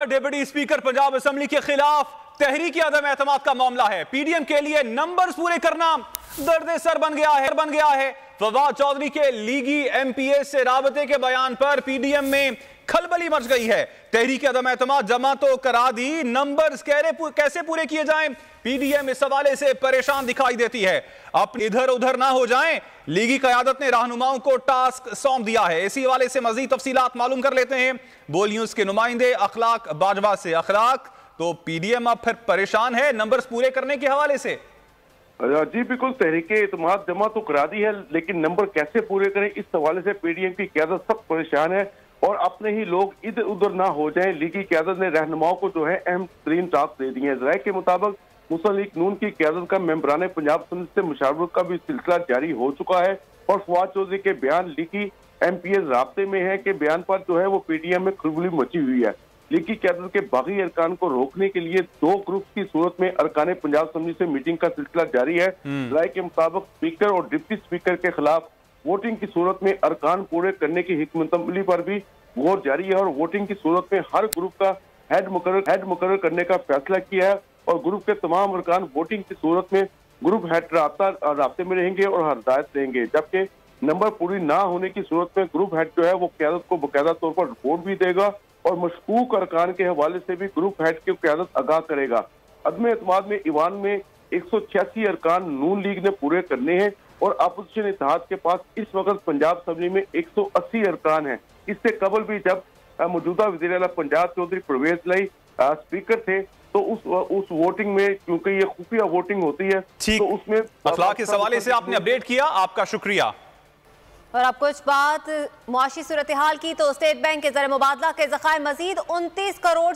Deputy speaker Punjab assembly के खिलाफ तहरीक अदम एतमाद का मामला है। पीडीएम के लिए नंबर्स पूरे करना दर्द सर बन गया है। फवाद चौधरी के लीगी एमपीए से राबते के बयान पर पीडीएम में खलबली मच गई है। तहरीक अदम एतमाद जमा तो करा दी, नंबर्स कैसे पूरे किए जाएं, पीडीएम इस हवाले से परेशान दिखाई देती है। अब इधर उधर ना हो जाएं, लीगी क़यादत ने रहनुमाओं को टास्क सौंप दिया है। इसी हवाले से मजीद तफसीलात मालूम कर लेते हैं बोल न्यूज के नुमाइंदे अखलाक बाजवा से। अखलाक, तो पीडीएम अब फिर परेशान है नंबर्स पूरे करने के हवाले से? जी बिल्कुल, तहरीक एतमाद जमा तो करा दी है, लेकिन नंबर कैसे पूरे करें इस हवाले से पीडीएम की क़यादत सब परेशान है। और अपने ही लोग इधर उधर ना हो जाएं, लीगी क़यादत ने रहनुमाओं को जो है अहम तरीन टास्क दे दिए हैं। राय के मुताबिक मुस्लिम लीग नून की क़यादत का मेंबरान पंजाब असेंबली से मुशावरत का भी सिलसिला जारी हो चुका है। और फवाद चौधरी के बयान लीगी एमपीए राब्ते में है कि बयान पर जो है वो पीडीएम में खलबली मची हुई है। लीगी क़यादत के बागी अरकान को रोकने के लिए दो ग्रुप की सूरत में अरकान पंजाब असेंबली से मीटिंग का सिलसिला जारी है। राय के मुताबिक स्पीकर और डिप्टी स्पीकर के खिलाफ वोटिंग की सूरत में अरकान पूरे करने की हिकमत अमली पर भी गौर जारी है। और वोटिंग की सूरत में हर ग्रुप का हेड मुकर्रर करने का फैसला किया है। और ग्रुप के तमाम अरकान वोटिंग की सूरत में ग्रुप हेड राब्ते में रहेंगे और हदायत देंगे। जबकि नंबर पूरी ना होने की सूरत में ग्रुप हेड जो है वो क़यादत को बाकायदा तौर पर रिपोर्ट भी देगा और मशकूक अरकान के हवाले से भी ग्रुप हेड की क़यादत आगाह करेगा। अदम एतमाद में ईवान में 186 अरकान नून लीग ने पूरे करने हैं और अपोजिशन इत्तेहाद के पास इस वक्त पंजाब असेंबली में 180 अरकान हैं। इससे कबल भी जब मौजूदा वज़ीर आला पंजाब चौधरी परवेज लाई स्पीकर थे तो उस वोटिंग में, क्योंकि ये खुफिया वोटिंग होती है, तो उसमें अखलाक इस हवाले से आपने अपडेट किया, आपका शुक्रिया। और अब कुछ बात मुआशी सूरत हाल की, तो स्टेट बैंक के ज़र मुबादला के ज़खायर मजीद 29 करोड़